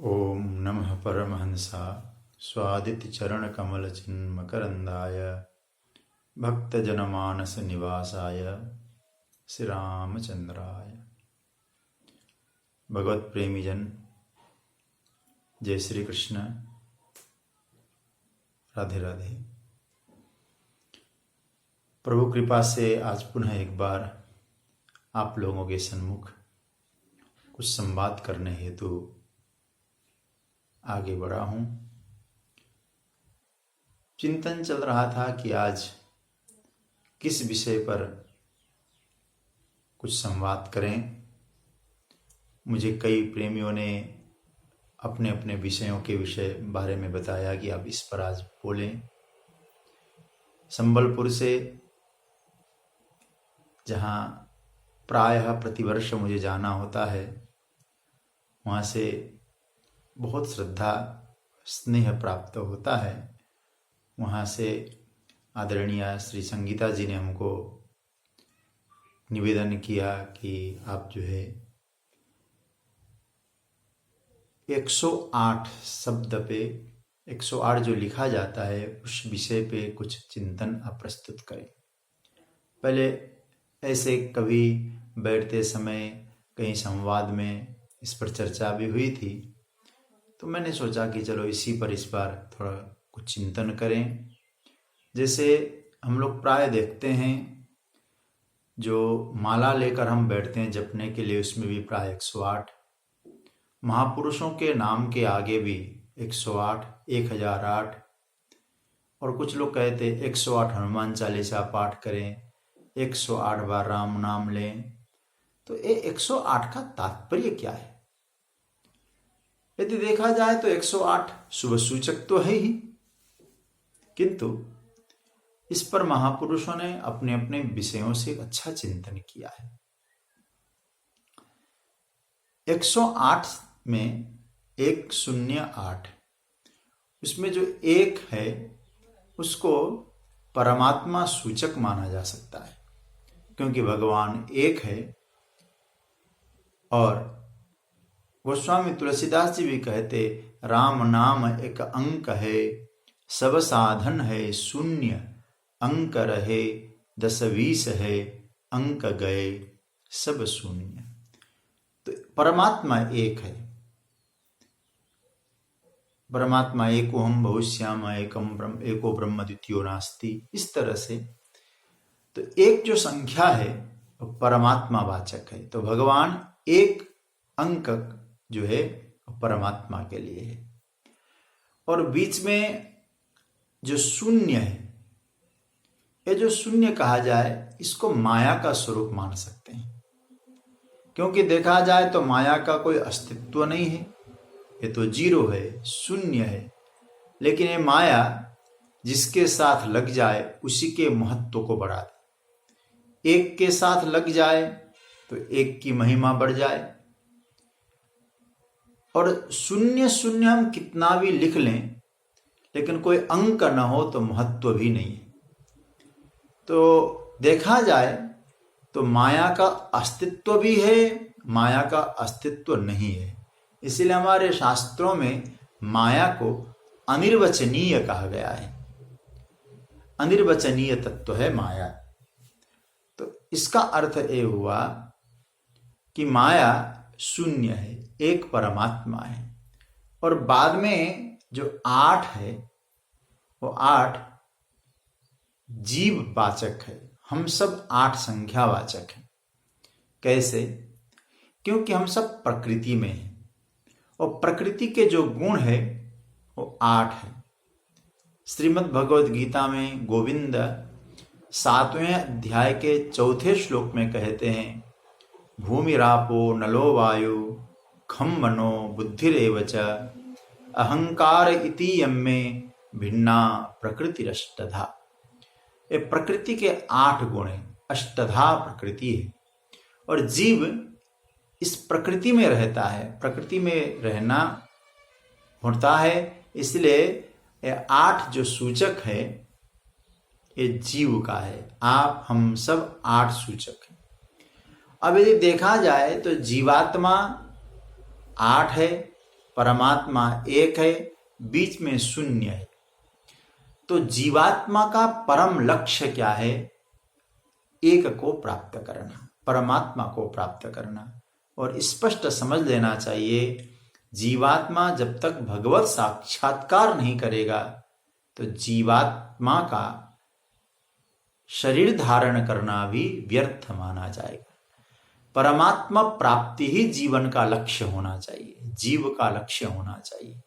ओम नमः परमहंसा स्वादित चरण कमल चिन्मकरंदाय भक्तजनमानस निवासाय श्री रामचंद्राय। भगवत प्रेमी जन, जय श्री कृष्ण, राधे राधे। प्रभु कृपा से आज पुनः एक बार आप लोगों के सन्मुख कुछ संवाद करने हेतु आगे बढ़ा हूं। चिंतन चल रहा था कि आज किस विषय पर कुछ संवाद करें। मुझे कई प्रेमियों ने अपने अपने विषयों के बारे में बताया कि आप इस पर आज बोलें। संबलपुर से, जहां प्रायः प्रतिवर्ष मुझे जाना होता है, वहां से बहुत श्रद्धा स्नेह प्राप्त होता है। वहाँ से आदरणीय श्री संगीता जी ने हमको निवेदन किया कि आप जो है 108 शब्द पे 108 जो लिखा जाता है उस विषय पे कुछ चिंतन आप प्रस्तुत करें। पहले ऐसे कभी बैठते समय कहीं संवाद में इस पर चर्चा भी हुई थी, तो मैंने सोचा कि चलो इसी पर इस बार थोड़ा कुछ चिंतन करें। जैसे हम लोग प्राय देखते हैं, जो माला लेकर हम बैठते हैं जपने के लिए, उसमें भी प्राय 108 महापुरुषों के नाम के आगे भी 108, 1008, और कुछ लोग कहते 108 हनुमान चालीसा पाठ करें, 108 बार राम नाम लें। तो ये 108 का तात्पर्य क्या है? यदि देखा जाए तो 108 शुभ सूचक तो है ही, किंतु इस पर महापुरुषों ने अपने अपने विषयों से अच्छा चिंतन किया है। 108 में 108, उसमें जो एक है उसको परमात्मा सूचक माना जा सकता है, क्योंकि भगवान एक है। और गोस्वामी तुलसीदास जी भी कहते, राम नाम एक अंक है, सब साधन है शून्य, अंक रहे 10-20 है, अंक गए सब शून्य। तो परमात्मा एक है। परमात्मा एको हम बहुश्याम एको ब्रह्म द्वितीयो नास्ति। इस तरह से तो एक जो संख्या है वो परमात्मा वाचक है। तो भगवान एक अंक जो है परमात्मा के लिए है। और बीच में जो शून्य है, ये जो शून्य कहा जाए, इसको माया का स्वरूप मान सकते हैं, क्योंकि देखा जाए तो माया का कोई अस्तित्व नहीं है। ये तो जीरो है, शून्य है। लेकिन ये माया जिसके साथ लग जाए उसी के महत्व को बढ़ा दे। एक के साथ लग जाए तो एक की महिमा बढ़ जाए। और शून्य शून्य हम कितना भी लिख लें, लेकिन कोई अंक न हो तो महत्व भी नहीं है। तो देखा जाए तो माया का अस्तित्व भी है, माया का अस्तित्व नहीं है। इसलिए हमारे शास्त्रों में माया को अनिर्वचनीय कहा गया है। अनिर्वचनीय तत्व है माया। तो इसका अर्थ ये हुआ कि माया शून्य है, एक परमात्मा है। और बाद में जो 8 है वो 8 जीव वाचक है। हम सब 8 संख्या वाचक हैं। कैसे? क्योंकि हम सब प्रकृति में हैं, और प्रकृति के जो गुण है वो 8 है। श्रीमद् भगवद गीता में गोविंद 7वें अध्याय के 4थे श्लोक में कहते हैं, भूमिरापो नलो वायु खम मनो बुद्धिरेव च अहंकार इति यम्मे भिन्ना प्रकृतिरष्टधा। ये प्रकृति के 8 गुण है, अष्टधा प्रकृति है। और जीव इस प्रकृति में रहता है, प्रकृति में रहना होता है। इसलिए ये 8 जो सूचक है ये जीव का है। आप हम सब 8 सूचक हैं। अब यदि देखा जाए तो जीवात्मा 8 है, परमात्मा एक है, बीच में शून्य है। तो जीवात्मा का परम लक्ष्य क्या है? एक को प्राप्त करना, परमात्मा को प्राप्त करना। और स्पष्ट समझ लेना चाहिए, जीवात्मा जब तक भगवत साक्षात्कार नहीं करेगा तो जीवात्मा का शरीर धारण करना भी व्यर्थ माना जाएगा। परमात्मा प्राप्ति ही जीवन का लक्ष्य होना चाहिए, जीव का लक्ष्य होना चाहिए।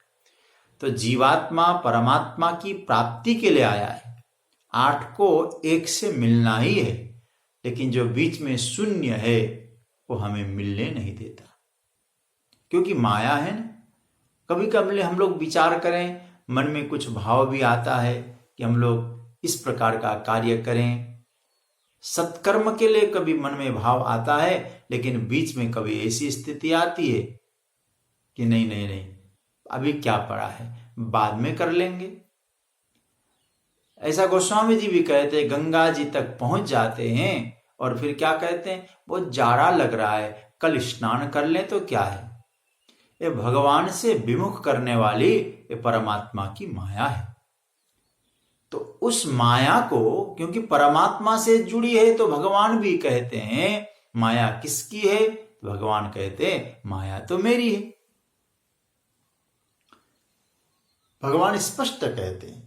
तो जीवात्मा परमात्मा की प्राप्ति के लिए आया है, 8 को 1 से मिलना ही है, लेकिन जो बीच में शून्य है वो हमें मिलने नहीं देता, क्योंकि माया है ना। कभी कभी हम लोग विचार करें, मन में कुछ भाव भी आता है कि हम लोग इस प्रकार का कार्य करें, सत्कर्म के लिए कभी मन में भाव आता है, लेकिन बीच में कभी ऐसी स्थिति आती है कि नहीं नहीं नहीं, अभी क्या पड़ा है, बाद में कर लेंगे। ऐसा गोस्वामी जी भी कहते हैं, गंगा जी तक पहुंच जाते हैं और फिर क्या कहते हैं, बहुत जाड़ा लग रहा है, कल स्नान कर लें तो क्या है। ये भगवान से विमुख करने वाली ये परमात्मा की माया है। तो उस माया को, क्योंकि परमात्मा से जुड़ी है, तो भगवान भी कहते हैं माया किसकी है? भगवान कहते हैं माया तो मेरी है। भगवान स्पष्ट कहते हैं,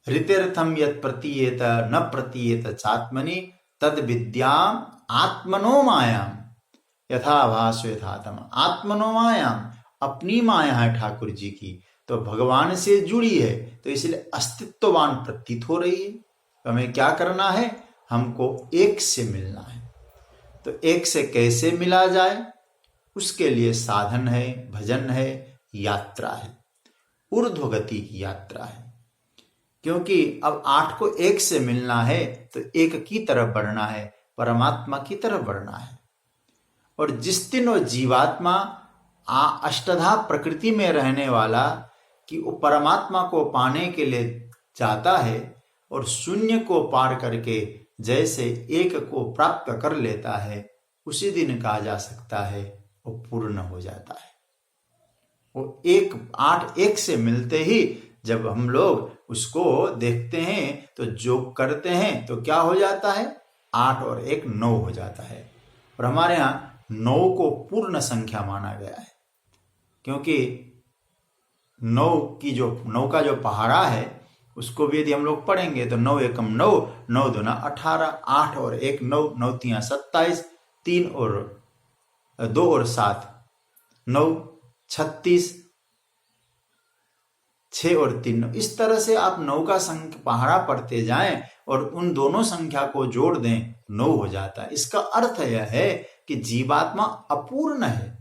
ऋतिर्थम यत् प्रतीयेत न प्रतीयेत चात्मनि तद विद्याम आत्मनो मायाम यथा भास यथातम। आत्मनो मायाम, अपनी माया है ठाकुर जी की, तो भगवान से जुड़ी है, तो इसलिए अस्तित्ववान प्रतीत हो रही है। तो हमें क्या करना है? हमको एक से मिलना है। तो एक से कैसे मिला जाए? उसके लिए साधन है, भजन है, यात्रा है, ऊर्ध्वगति की यात्रा है। क्योंकि अब 8 को 1 से मिलना है तो एक की तरफ बढ़ना है, परमात्मा की तरफ बढ़ना है। और जिस दिन वो जीवात्मा अष्टधा प्रकृति में रहने वाला कि वो परमात्मा को पाने के लिए जाता है और शून्य को पार करके जैसे एक को प्राप्त कर लेता है, उसी दिन कहा जा सकता है वो पूर्ण हो जाता है। वो 8 1 से मिलते ही जब हम लोग उसको देखते हैं तो जो करते हैं तो क्या हो जाता है? 8 और 1 9 हो जाता है। और हमारे यहाँ 9 को पूर्ण संख्या माना गया है, क्योंकि 9 का जो पहाड़ा है उसको भी यदि हम लोग पढ़ेंगे तो 9 एकम 9, 9 दूना 18, 8 और 1 9, 9 तिया 27, 3 और 2 और 7 9, 36, 6 और 3 9। इस तरह से आप 9 का पहाड़ा पढ़ते जाएं और उन दोनों संख्या को जोड़ दें, 9 हो जाता है। इसका अर्थ यह है कि जीवात्मा अपूर्ण है,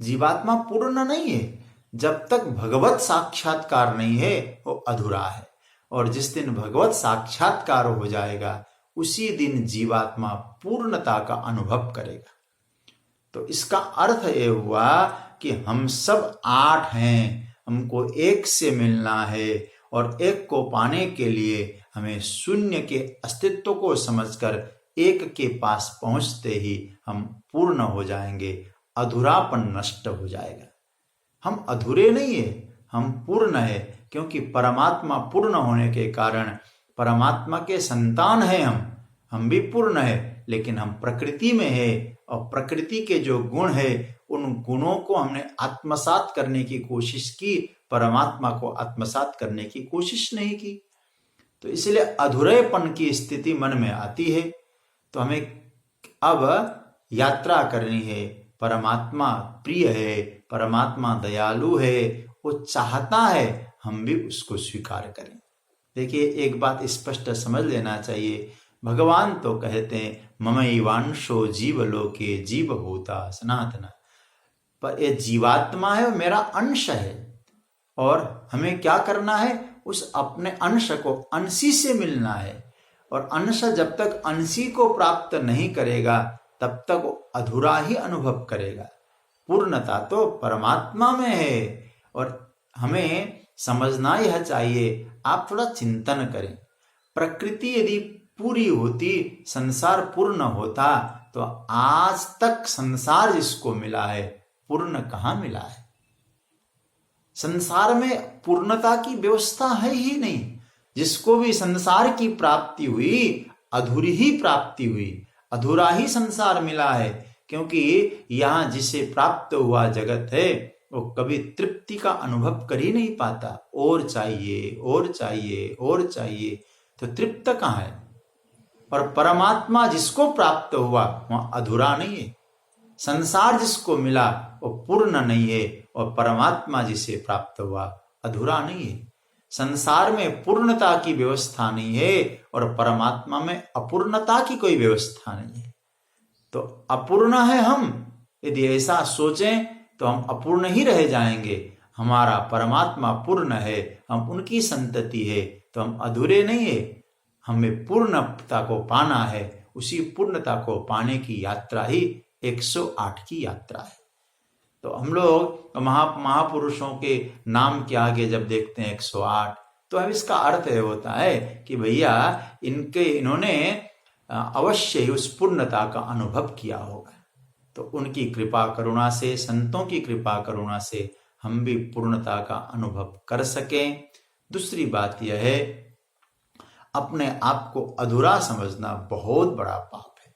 जीवात्मा पूर्ण नहीं है। जब तक भगवत साक्षात्कार नहीं है वो अधूरा है, और जिस दिन भगवत साक्षात्कार हो जाएगा उसी दिन जीवात्मा पूर्णता का अनुभव करेगा। तो इसका अर्थ ये हुआ कि हम सब 8 हैं, हमको 1 से मिलना है, और 1 को पाने के लिए हमें शून्य के अस्तित्व को समझकर 1 के पास पहुंचते ही हम पूर्ण हो जाएंगे, अधूरापन नष्ट हो जाएगा। हम अधूरे नहीं है, हम पूर्ण है, क्योंकि परमात्मा पूर्ण होने के कारण परमात्मा के संतान है हम भी पूर्ण है, लेकिन हम प्रकृति में है, और प्रकृति के जो गुण है उन गुणों को हमने आत्मसात करने की कोशिश की, परमात्मा को आत्मसात करने की कोशिश नहीं की। तो इसलिए अधूरेपन की स्थिति मन में आती है। तो हमें अब यात्रा करनी है। परमात्मा प्रिय है, परमात्मा दयालु है, वो चाहता है हम भी उसको स्वीकार करें। देखिए, एक बात स्पष्ट समझ लेना चाहिए, भगवान तो कहते हैं ममैवांशो जीवलोके जीवभूता सनातन, पर ये जीवात्मा है, मेरा अंश है, और हमें क्या करना है? उस अपने अंश को, अंशी से मिलना है। और अंश जब तक अंशी को प्राप्त नहीं करेगा तब तक वो अधूरा ही अनुभव करेगा। पूर्णता तो परमात्मा में है, और हमें समझना यह चाहिए। आप थोड़ा चिंतन करें, प्रकृति यदि पूरी होती, संसार पूर्ण होता, तो आज तक संसार जिसको मिला है पूर्ण कहाँ मिला है? संसार में पूर्णता की व्यवस्था है ही नहीं। जिसको भी संसार की प्राप्ति हुई, अधूरी ही प्राप्ति हुई, अधूरा ही संसार मिला है। क्योंकि यहां जिसे प्राप्त हुआ जगत है वो कभी तृप्ति का अनुभव कर ही नहीं पाता। और चाहिए, और चाहिए, और चाहिए, तो तृप्त कहाँ है। और परमात्मा जिसको प्राप्त हुआ वह अधूरा नहीं है। संसार जिसको मिला वो पूर्ण नहीं है, और परमात्मा जिसे प्राप्त हुआ अधूरा नहीं है। संसार में पूर्णता की व्यवस्था नहीं है और परमात्मा में अपूर्णता की कोई व्यवस्था नहीं है। तो अपूर्ण है हम, यदि ऐसा सोचें तो हम अपूर्ण ही रह जाएंगे। हमारा परमात्मा पूर्ण है, हम उनकी संतति है, तो हम अधूरे नहीं है। हमें पूर्णता को पाना है। उसी पूर्णता को पाने की यात्रा ही 108 की यात्रा है। तो हम लोग महापुरुषों के नाम के आगे जब देखते हैं 108, तो अब इसका अर्थ ये होता है कि भैया इन्होंने अवश्य ही उस पूर्णता का अनुभव किया होगा। तो उनकी कृपा करुणा से, संतों की कृपा करुणा से हम भी पूर्णता का अनुभव कर सकें। दूसरी बात यह है, अपने आप को अधूरा समझना बहुत बड़ा पाप है।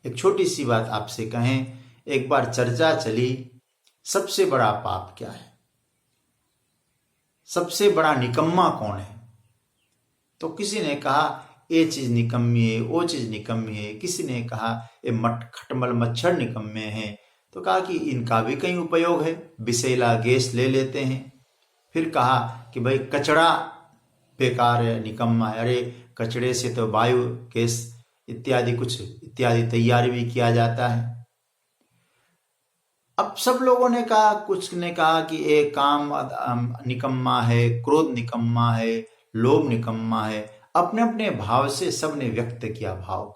एक छोटी सी बात आपसे कहें, एक बार चर्चा चली सबसे बड़ा पाप क्या है, सबसे बड़ा निकम्मा कौन है। तो किसी ने कहा ये चीज निकम्मी है, वो चीज निकम्मी है। किसी ने कहा ये खटमल मच्छर निकम्मे हैं। तो कहा कि इनका भी कहीं उपयोग है, विषैला गैस ले लेते हैं। फिर कहा कि भाई कचड़ा बेकार है, निकम्मा है। अरे कचड़े से तो वायु गैस इत्यादि तैयार भी किया जाता है। अब सब लोगों ने कहा, कुछ ने कहा कि ये काम निकम्मा है, क्रोध निकम्मा है, लोभ निकम्मा है। अपने अपने भाव से सबने व्यक्त किया भाव।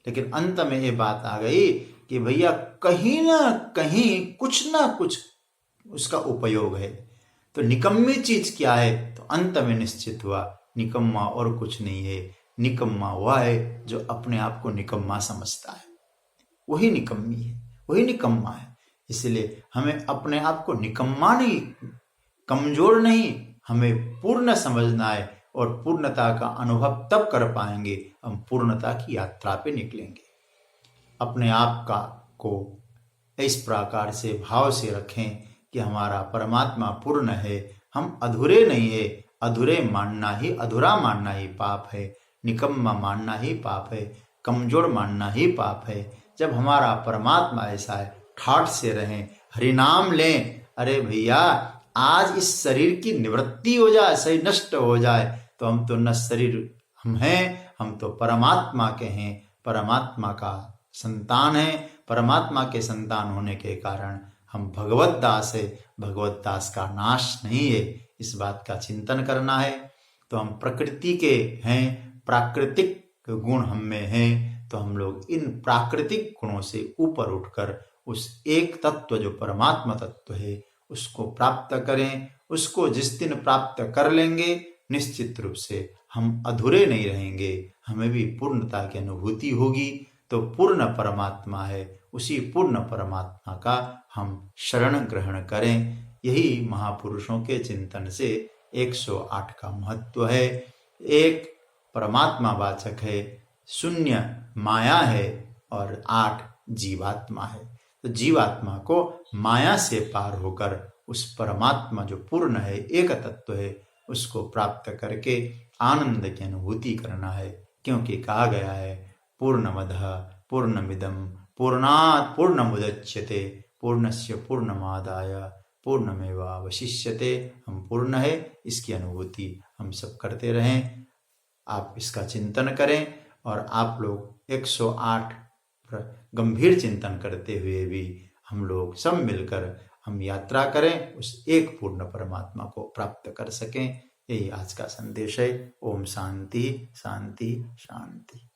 लेकिन अंत में ये बात आ गई कि भैया कहीं ना कहीं कुछ ना कुछ उसका उपयोग है। तो निकम्मी चीज क्या है, तो अंत में निश्चित हुआ निकम्मा और कुछ नहीं है। निकम्मा वह है जो अपने आप को निकम्मा समझता है, वही निकम्मी है, वही निकम्मा है। इसलिए हमें अपने आप को निकम्मा नहीं, कमजोर नहीं, हमें पूर्ण समझना है। और पूर्णता का अनुभव तब कर पाएंगे हम पूर्णता की यात्रा पे निकलेंगे। अपने आप को इस प्रकार से भाव से रखें कि हमारा परमात्मा पूर्ण है, हम अधूरे नहीं है। अधूरे मानना ही, अधूरा मानना ही पाप है, निकम्मा मानना ही पाप है, कमजोर मानना ही पाप है। जब हमारा परमात्मा ऐसा है, ठाठ से रहें, हरिनाम लें। अरे भैया आज इस शरीर की निवृत्ति हो जाए, शरीर नष्ट हो जाए, तो हम तो न शरीर हम हैं, हम तो परमात्मा के हैं, परमात्मा का संतान है। परमात्मा के संतान होने के कारण हम भगवत दास है, भगवत दास का नाश नहीं है। इस बात का चिंतन करना है। तो हम प्रकृति के हैं, प्राकृतिक गुण हम में हैं, तो हम लोग इन प्राकृतिक गुणों से ऊपर उठकर उस एक तत्व जो परमात्मा तत्व है उसको प्राप्त करें। उसको जिस दिन प्राप्त कर लेंगे निश्चित रूप से हम अधूरे नहीं रहेंगे, हमें भी पूर्णता की अनुभूति होगी। तो पूर्ण परमात्मा है, उसी पूर्ण परमात्मा का हम शरण ग्रहण करें। यही महापुरुषों के चिंतन से 108 का महत्व है। एक परमात्मा वाचक है, शून्य माया है और 8 जीवात्मा है। तो जीवात्मा को माया से पार होकर उस परमात्मा जो पूर्ण है, एक तत्व है, उसको प्राप्त करके आनंद की अनुभूति करना है। क्योंकि कहा गया है पूर्णमदः पूर्णमिदं पूर्णात् पूर्णमुदच्यते पूर्णस्य पूर्णमादाय पूर्णमेवावशिष्यते। हम पूर्ण है, इसकी अनुभूति हम सब करते रहें। आप इसका चिंतन करें और आप लोग 108 गंभीर चिंतन करते हुए भी हम लोग सब मिलकर हम यात्रा करें, उस एक पूर्ण परमात्मा को प्राप्त कर सकें। यही आज का संदेश है। ओम शांति शांति शांति।